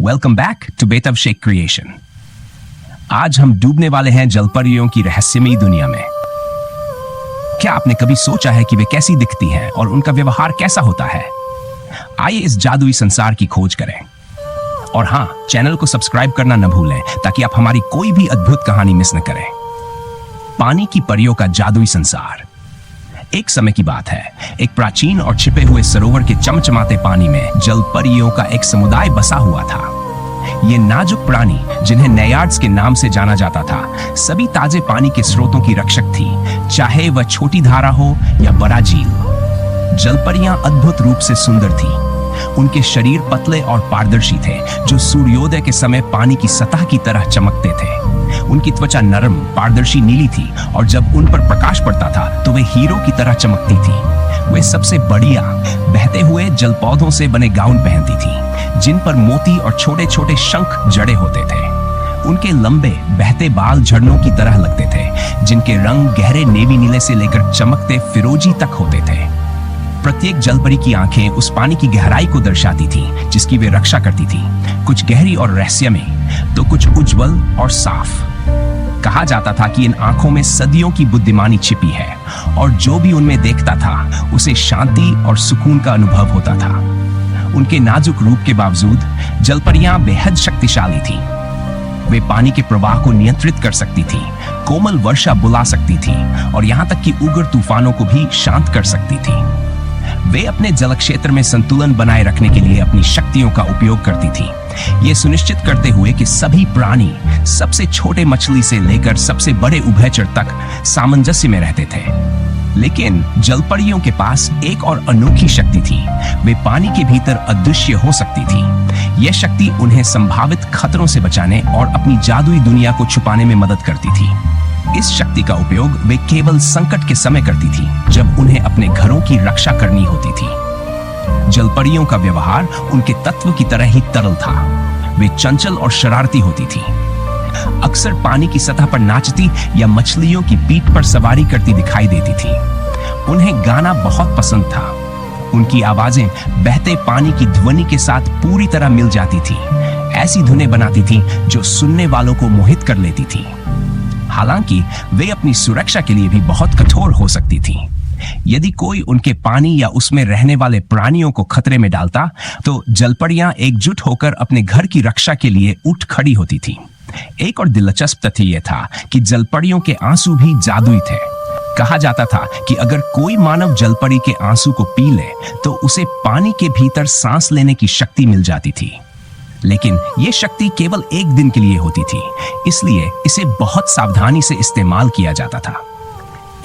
Welcome back to बेतव Sheikh creation. आज हम डूबने वाले हैं जलपरियों की रहस्यमयी दुनिया में। क्या आपने कभी सोचा है कि वे कैसी दिखती हैं और उनका व्यवहार कैसा होता है? आइए इस जादुई संसार की खोज करें। और हाँ, चैनल को सब्सक्राइब करना न भूलें ताकि आप हमारी कोई भी अद्भुत कहानी मिस न करें। पानी की परियों का जादुई संसार। एक समय की बात है, एक प्राचीन और छिपे हुए सरोवर के चमचमाते पानी में जलपरियों का एक समुदाय बसा हुआ था। ये नाजुक प्राणी, जिन्हें नैयार्ड्स के नाम से जाना जाता था, सभी ताजे पानी के स्रोतों की रक्षक थी, चाहे वह छोटी धारा हो या बड़ा झील। जलपरियां अद्भुत रूप से सुंदर थी। उनके शरीर पतले और पारदर्शी थे, जो सूर्योदय के समय पानी की सतह की तरह चमकते थे। उनकी त्वचा नरम, पारदर्शी नीली थी और जब उन पर प्रकाश पड़ता था तो वे हीरो की तरह चमकती थी। वे सबसे बढ़िया बहते हुए जलपौधों से बने गाउन पहनती थी, जिन पर मोती और छोटे छोटे शंख जड़े होते थे। उनके लंबे बहते बाल झरनों की तरह लगते थे, जिनके रंग गहरे नेवी नीले से लेकर चमकते फिरोजी तक होते थे। प्रत्येक जलपरी की आंखें उस पानी की गहराई को दर्शाती थीं, जिसकी वे रक्षा करती थीं, कुछ गहरी और रहस्यमयी, तो कुछ उज्जवल और साफ। कहा जाता था कि इन आंखों में सदियों की बुद्धिमानी छिपी है और जो भी उनमें देखता था उसे शांति और सुकून का अनुभव होता था। उनके नाजुक रूप के बावजूद जलपरियां बेहद शक्तिशाली थीं। वे पानी के प्रवाह को नियंत्रित कर सकती थीं, कोमल वर्षा बुला सकती थीं और यहाँ तक कि उग्र तूफानों को भी शांत कर सकती थीं। वे अपने जल क्षेत्र में संतुलन बनाए रखने के लिए अपनी शक्तियों का उपयोग करती थी, ये सुनिश्चित करते हुए कि सभी प्राणी, सबसे छोटे मछली से लेकर सबसे बड़े उभयचर तक सामंजस्य में रहते थे। लेकिन जलपरियों के पास एक और अनोखी शक्ति थी। वे पानी के भीतर अदृश्य हो सकती थी। यह शक्ति उन्हें संभावित खतरों से बचाने और अपनी जादुई दुनिया को छुपाने में मदद करती थी। इस शक्ति का उपयोग वे केवल संकट के समय करती थी, जब उन्हें अपने घरों की रक्षा करनी होती थी। जलपरियों का व्यवहार उनके तत्व की तरह ही तरल था। वे चंचल और शरारती होती थी, अक्सर पानी की सतह पर नाचती या मछलियों की पीठ पर सवारी करती दिखाई देती थी। उन्हें गाना बहुत पसंद था। उनकी आवाजें बहते पानी की ध्वनि के साथ पूरी तरह मिल जाती थी। ऐसी धुनें बनाती थी जो सुनने वालों को मोहित कर लेती थी। हालांकि वे अपनी सुरक्षा के लिए भी बहुत कठोर हो सकती थीं। यदि कोई उनके पानी या उसमें रहने वाले प्राणियों को खतरे में डालता, तो जलपरियां एकजुट होकर अपने घर की रक्षा के लिए उठ खड़ी होती थीं। एक और दिलचस्प तथ्य यह था कि जलपरियों के आंसू भी जादुई थे। कहा जाता था कि अगर कोई मानव जलपरी के आंसू को पी ले, तो उसे पानी के भीतर सांस लेने की शक्ति मिल जाती थी। लेकिन यह शक्ति केवल एक दिन के लिए होती थी, इसलिए इसे बहुत सावधानी से इस्तेमाल किया जाता था।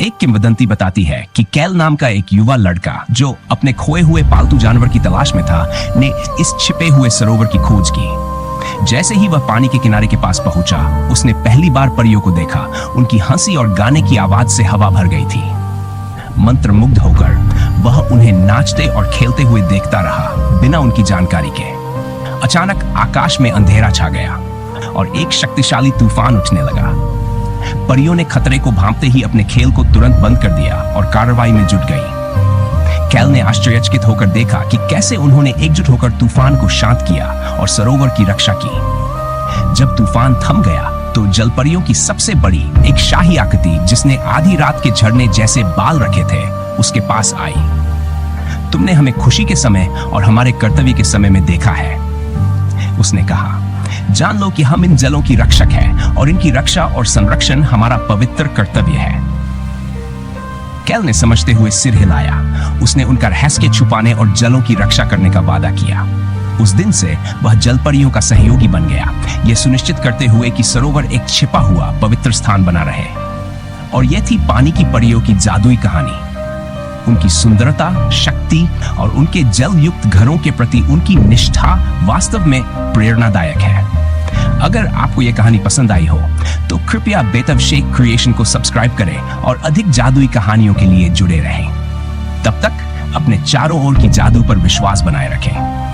एक किंवदंती बताती है कि कैल नाम का एक युवा लड़का, जो अपने खोए हुए पालतू जानवर की तलाश में था, ने इस छिपे हुए सरोवर की खोज की। जैसे ही वह पानी के किनारे के पास पहुंचा, उसने पहली बार परियों को देखा। उनकी हंसी और गाने की आवाज से हवा भर गई थी। मंत्रमुग्ध होकर वह उन्हें नाचते और खेलते हुए देखता रहा, बिना उनकी जानकारी के। अचानक आकाश में अंधेरा छा गया और एक शक्तिशाली तूफान उठने लगा। परियों ने खतरे को भांपते ही अपने खेल को तुरंत बंद कर दिया और कार्रवाई में जुट गई। कैल ने आश्चर्यचकित होकर देखा कि कैसे उन्होंने एकजुट होकर तूफान को शांत किया और सरोवर की रक्षा की। जब तूफान थम गया, तो जलपरियों की सबसे बड़ी, एक शाही आकृति, जिसने आधी रात के झरने जैसे बाल रखे थे, उसके पास आई। तुमने हमें खुशी के समय और हमारे कर्तव्य के समय में देखा है, उसने कहा। जान लो कि हम इन जलों की रक्षक हैं और इनकी रक्षा और संरक्षण हमारा पवित्र कर्तव्य है। कैल ने समझते हुए सिर हिलाया। उसने उनका रहस्य छुपाने और जलों की रक्षा करने का वादा किया। उस दिन से वह जलपरियों का सहयोगी बन गया, यह सुनिश्चित करते हुए कि सरोवर एक छिपा हुआ पवित्र स्थान बना रहे। और यह थी पानी की परियों की जादुई कहानी। उनकी सुंदरता, शक्ति और उनके जल युक्त घरों के प्रति उनकी निष्ठा वास्तव में प्रेरणादायक है। अगर आपको यह कहानी पसंद आई हो, तो कृपया बेतव शेख क्रिएशन को सब्सक्राइब करें और अधिक जादुई कहानियों के लिए जुड़े रहें। तब तक अपने चारों ओर की जादू पर विश्वास बनाए रखें।